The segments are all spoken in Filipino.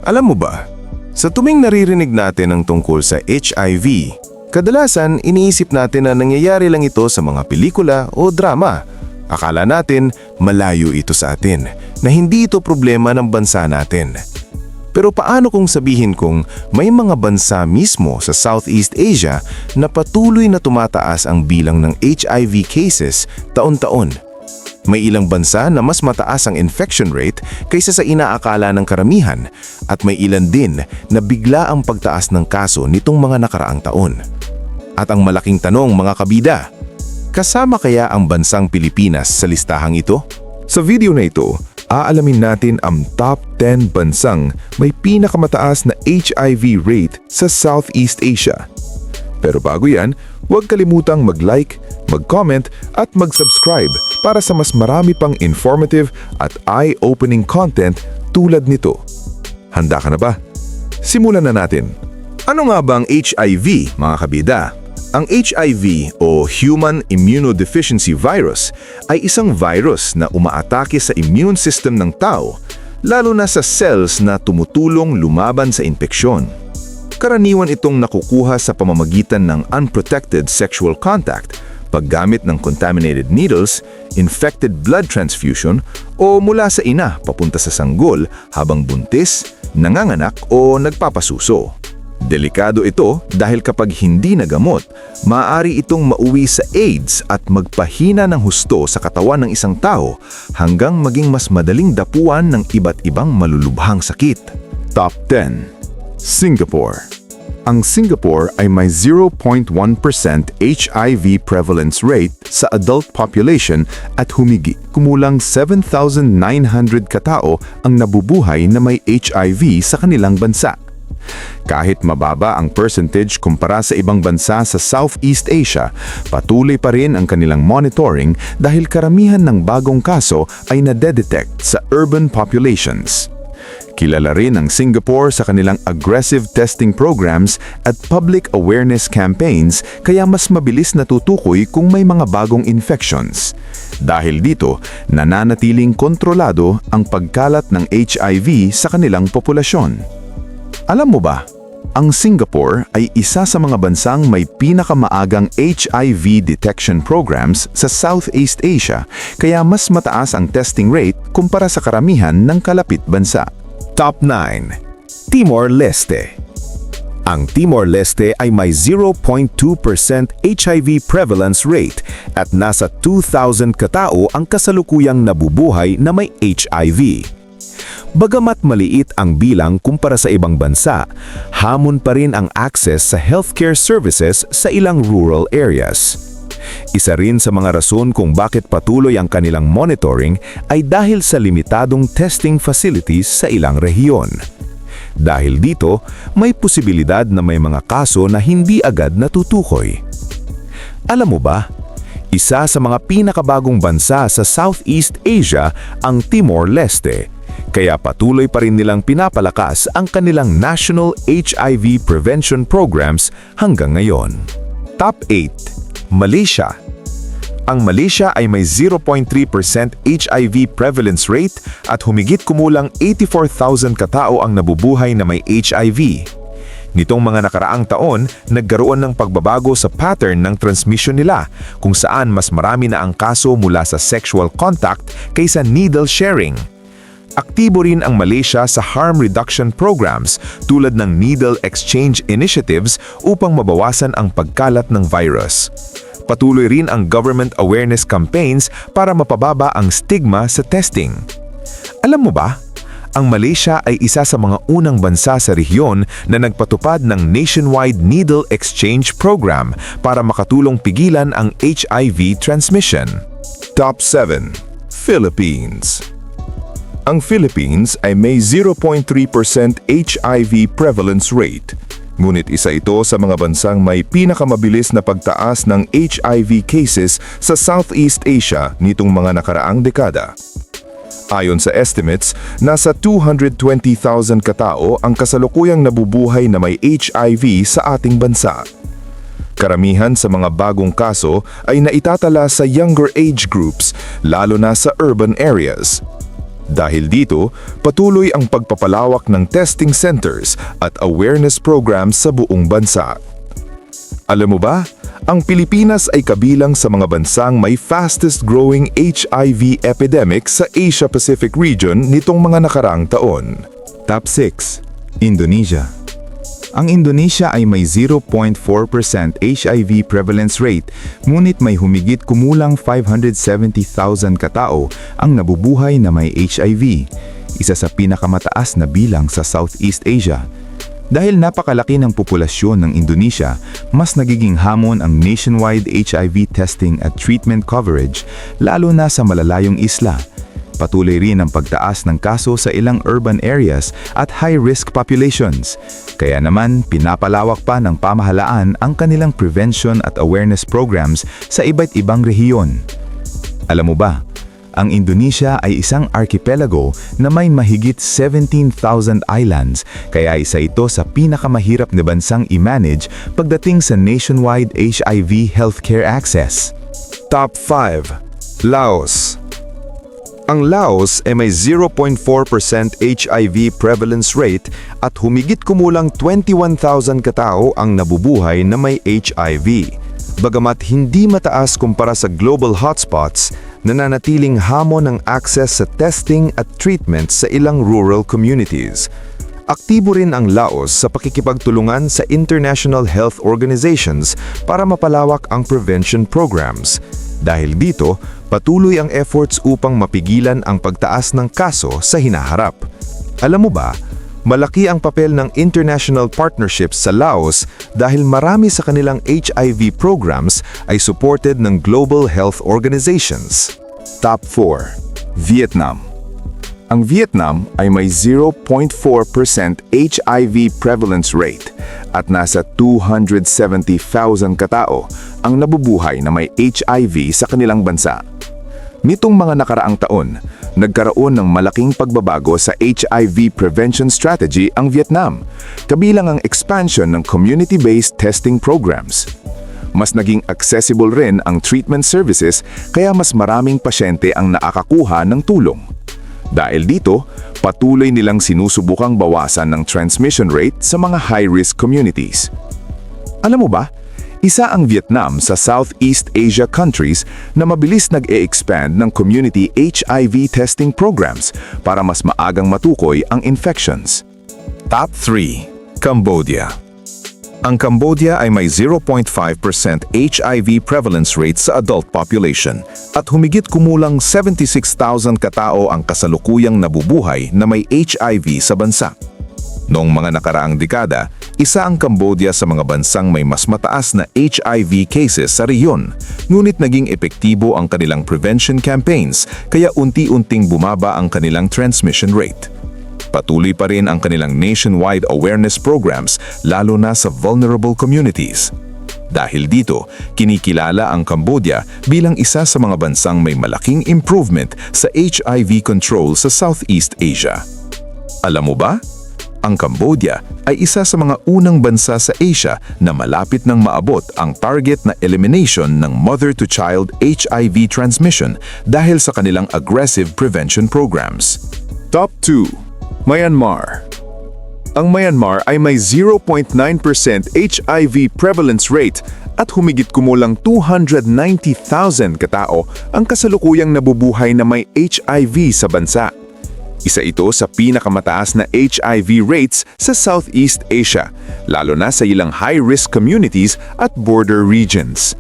Alam mo ba, sa tuming naririnig natin ang tungkol sa HIV, kadalasan iniisip natin na nangyayari lang ito sa mga pelikula o drama. Akala natin malayo ito sa atin, na hindi ito problema ng bansa natin. Pero paano kung sabihin kong may mga bansa mismo sa Southeast Asia na patuloy na tumataas ang bilang ng HIV cases taon-taon? May ilang bansa na mas mataas ang infection rate kaysa sa inaakala ng karamihan at may ilan din na bigla ang pagtaas ng kaso nitong mga nakaraang taon. At ang malaking tanong mga kabida, kasama kaya ang bansang Pilipinas sa listahang ito? Sa video na ito, aalamin natin ang top 10 bansang may pinakamataas na HIV rate sa Southeast Asia. Pero bago yan, huwag kalimutang mag-like, mag-comment at mag-subscribe para sa mas marami pang informative at eye-opening content tulad nito. Handa ka na ba? Simulan na natin. Ano nga ba ang HIV, mga kabida? Ang HIV o Human Immunodeficiency Virus ay isang virus na umaatake sa immune system ng tao, lalo na sa cells na tumutulong lumaban sa impeksyon. Karaniwan itong nakukuha sa pamamagitan ng unprotected sexual contact, paggamit ng contaminated needles, infected blood transfusion, o mula sa ina papunta sa sanggol habang buntis, nanganganak o nagpapasuso. Delikado ito dahil kapag hindi nagamot, maaari itong mauwi sa AIDS at magpahina ng husto sa katawan ng isang tao hanggang maging mas madaling dapuan ng iba't ibang malulubhang sakit. Top 10. Singapore. Ang Singapore ay may 0.1% HIV prevalence rate sa adult population at humigit kumulang 7,900 katao ang nabubuhay na may HIV sa kanilang bansa. Kahit mababa ang percentage kumpara sa ibang bansa sa Southeast Asia, patuloy pa rin ang kanilang monitoring dahil karamihan ng bagong kaso ay nadedetect sa urban populations. Kilala rin ang Singapore sa kanilang aggressive testing programs at public awareness campaigns kaya mas mabilis natutukoy kung may mga bagong infections. Dahil dito, nananatiling kontrolado ang pagkalat ng HIV sa kanilang populasyon. Alam mo ba, ang Singapore ay isa sa mga bansang may pinakamaagang HIV detection programs sa Southeast Asia kaya mas mataas ang testing rate kumpara sa karamihan ng kalapit bansa. Top 9. Timor-Leste. Ang Timor-Leste ay may 0.2% HIV prevalence rate at nasa 2,000 katao ang kasalukuyang nabubuhay na may HIV. Bagamat maliit ang bilang kumpara sa ibang bansa, hamon pa rin ang access sa healthcare services sa ilang rural areas. Isa rin sa mga rason kung bakit patuloy ang kanilang monitoring ay dahil sa limitadong testing facilities sa ilang rehiyon. Dahil dito, may posibilidad na may mga kaso na hindi agad natutukoy. Alam mo ba, isa sa mga pinakabagong bansa sa Southeast Asia ang Timor-Leste, kaya patuloy pa rin nilang pinapalakas ang kanilang national HIV prevention programs hanggang ngayon. Top 8. Malaysia. Ang Malaysia ay may 0.3% HIV prevalence rate at humigit kumulang 84,000 katao ang nabubuhay na may HIV. Nitong mga nakaraang taon, nagkaroon ng pagbabago sa pattern ng transmission nila kung saan mas marami na ang kaso mula sa sexual contact kaysa needle sharing. Aktibo rin ang Malaysia sa harm reduction programs tulad ng needle exchange initiatives upang mabawasan ang pagkalat ng virus. Patuloy rin ang government awareness campaigns para mapababa ang stigma sa testing. Alam mo ba, ang Malaysia ay isa sa mga unang bansa sa rehiyon na nagpatupad ng nationwide needle exchange program para makatulong pigilan ang HIV transmission. Top 7. Philippines. Ang Philippines ay may 0.3% HIV prevalence rate. Ngunit isa ito sa mga bansang may pinakamabilis na pagtaas ng HIV cases sa Southeast Asia nitong mga nakaraang dekada. Ayon sa estimates, nasa 220,000 katao ang kasalukuyang nabubuhay na may HIV sa ating bansa. Karamihan sa mga bagong kaso ay naitatala sa younger age groups, lalo na sa urban areas. Dahil dito, patuloy ang pagpapalawak ng testing centers at awareness programs sa buong bansa. Alam mo ba, ang Pilipinas ay kabilang sa mga bansang may fastest growing HIV epidemic sa Asia-Pacific region nitong mga nakaraang taon. Top 6. Indonesia. Ang Indonesia ay may 0.4% HIV prevalence rate, ngunit may humigit kumulang 570,000 katao ang nabubuhay na may HIV, isa sa pinakamataas na bilang sa Southeast Asia. Dahil napakalaki ng populasyon ng Indonesia, mas nagiging hamon ang nationwide HIV testing at treatment coverage, lalo na sa malalayong isla. Patuloy rin ang pagtaas ng kaso sa ilang urban areas at high-risk populations. Kaya naman, pinapalawak pa ng pamahalaan ang kanilang prevention at awareness programs sa iba't ibang rehiyon. Alam mo ba, ang Indonesia ay isang archipelago na may mahigit 17,000 islands, kaya isa ito sa pinakamahirap na bansang i-manage pagdating sa nationwide HIV healthcare access. Top 5. Laos. Ang Laos ay may 0.4% HIV prevalence rate at humigit kumulang 21,000 katao ang nabubuhay na may HIV. Bagamat hindi mataas kumpara sa global hotspots, nananatiling hamon ang access sa testing at treatment sa ilang rural communities. Aktibo rin ang Laos sa pakikipagtulungan sa international health organizations para mapalawak ang prevention programs. Dahil dito, patuloy ang efforts upang mapigilan ang pagtaas ng kaso sa hinaharap. Alam mo ba, malaki ang papel ng international partnerships sa Laos dahil marami sa kanilang HIV programs ay supported ng global health organizations. Top 4. Vietnam. Ang Vietnam ay may 0.4% HIV prevalence rate at nasa 270,000 katao ang nabubuhay na may HIV sa kanilang bansa. Nitong mga nakaraang taon, nagkaroon ng malaking pagbabago sa HIV prevention strategy ang Vietnam, kabilang ang expansion ng community-based testing programs. Mas naging accessible rin ang treatment services kaya mas maraming pasyente ang nakakakuha ng tulong. Dahil dito, patuloy nilang sinusubukang bawasan ng transmission rate sa mga high-risk communities. Alam mo ba, isa ang Vietnam sa Southeast Asia countries na mabilis nag-e-expand ng community HIV testing programs para mas maagang matukoy ang infections. Top 3. Cambodia. Ang Cambodia ay may 0.5% HIV prevalence rate sa adult population at humigit kumulang 76,000 katao ang kasalukuyang nabubuhay na may HIV sa bansa. Noong mga nakaraang dekada, isa ang Cambodia sa mga bansang may mas mataas na HIV cases sa rehiyon, ngunit naging epektibo ang kanilang prevention campaigns kaya unti-unting bumaba ang kanilang transmission rate. Patuloy pa rin ang kanilang nationwide awareness programs lalo na sa vulnerable communities. Dahil dito, kinikilala ang Cambodia bilang isa sa mga bansang may malaking improvement sa HIV control sa Southeast Asia. Alam mo ba? Ang Cambodia ay isa sa mga unang bansa sa Asia na malapit nang maabot ang target na elimination ng mother-to-child HIV transmission dahil sa kanilang aggressive prevention programs. Top 2. Myanmar. Ang Myanmar ay may 0.9% HIV prevalence rate at humigit kumulang 290,000 katao ang kasalukuyang nabubuhay na may HIV sa bansa. Isa ito sa pinakamataas na HIV rates sa Southeast Asia, lalo na sa ilang high-risk communities at border regions.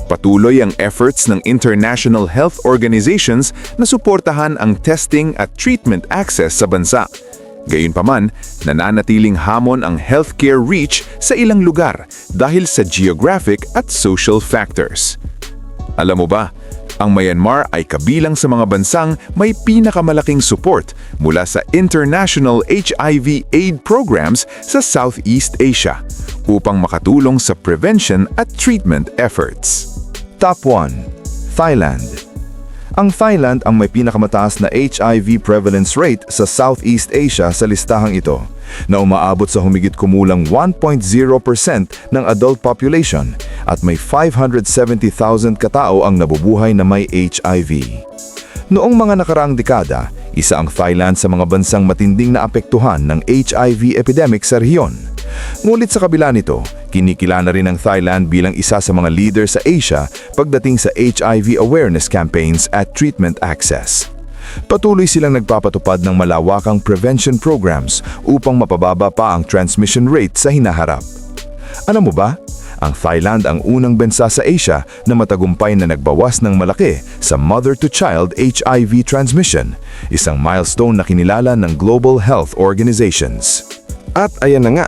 Patuloy ang efforts ng international health organizations na suportahan ang testing at treatment access sa bansa. Gayunpaman, nananatiling hamon ang healthcare reach sa ilang lugar dahil sa geographic at social factors. Alam mo ba, ang Myanmar ay kabilang sa mga bansang may pinakamalaking support mula sa international HIV aid programs sa Southeast Asia upang makatulong sa prevention at treatment efforts. Top 1. Thailand. Ang Thailand ang may pinakamataas na HIV prevalence rate sa Southeast Asia sa listahang ito, na umaabot sa humigit kumulang 1.0% ng adult population at may 570,000 katao ang nabubuhay na may HIV. Noong mga nakaraang dekada, Isa ang Thailand sa mga bansang matinding naapektuhan ng HIV epidemic sa rehiyon. Ngunit sa kabila nito, kinikilala rin ang Thailand bilang isa sa mga leader sa Asia pagdating sa HIV awareness campaigns at treatment access. Patuloy silang nagpapatupad ng malawakang prevention programs upang mapababa pa ang transmission rate sa hinaharap. Alam mo ba? Ang Thailand ang unang bansa sa Asia na matagumpay na nagbawas ng malaki sa mother-to-child HIV transmission, isang milestone na kinilala ng global health organizations. At ayan na nga,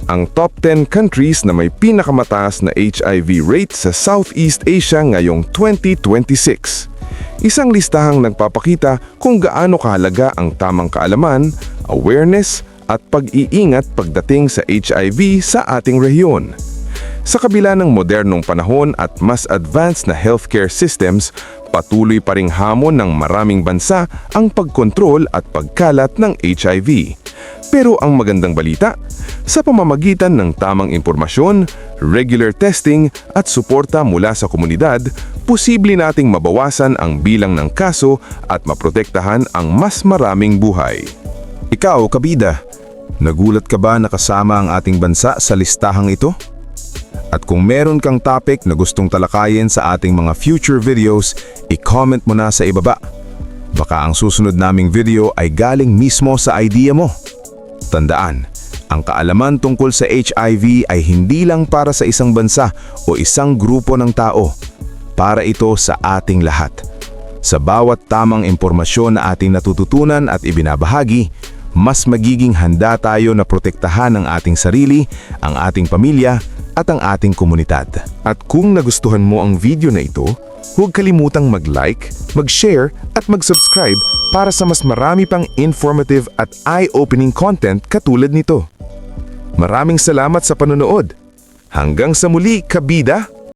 ang top 10 countries na may pinakamataas na HIV rate sa Southeast Asia ngayong 2026. Isang listahang nagpapakita kung gaano kahalaga ang tamang kaalaman, awareness at pag-iingat pagdating sa HIV sa ating rehiyon. Sa kabila ng modernong panahon at mas advanced na healthcare systems, patuloy pa ring hamon ng maraming bansa ang pagkontrol at pagkalat ng HIV. Pero ang magandang balita, sa pamamagitan ng tamang impormasyon, regular testing at suporta mula sa komunidad, posible nating mabawasan ang bilang ng kaso at maprotektahan ang mas maraming buhay. Ikaw, kabida, nagulat ka ba na kasama ang ating bansa sa listahang ito? At kung meron kang topic na gustong talakayin sa ating mga future videos, i-comment mo na sa ibaba. Baka ang susunod naming video ay galing mismo sa idea mo. Tandaan, ang kaalaman tungkol sa HIV ay hindi lang para sa isang bansa o isang grupo ng tao. Para ito sa ating lahat. Sa bawat tamang impormasyon na ating natututunan at ibinabahagi, mas magiging handa tayo na protektahan ang ating sarili, ang ating pamilya, at ang ating komunidad. At kung nagustuhan mo ang video na ito, huwag kalimutang mag-like, mag-share at mag-subscribe para sa mas marami pang informative at eye-opening content katulad nito. Maraming salamat sa panonood. Hanggang sa muli, kabida!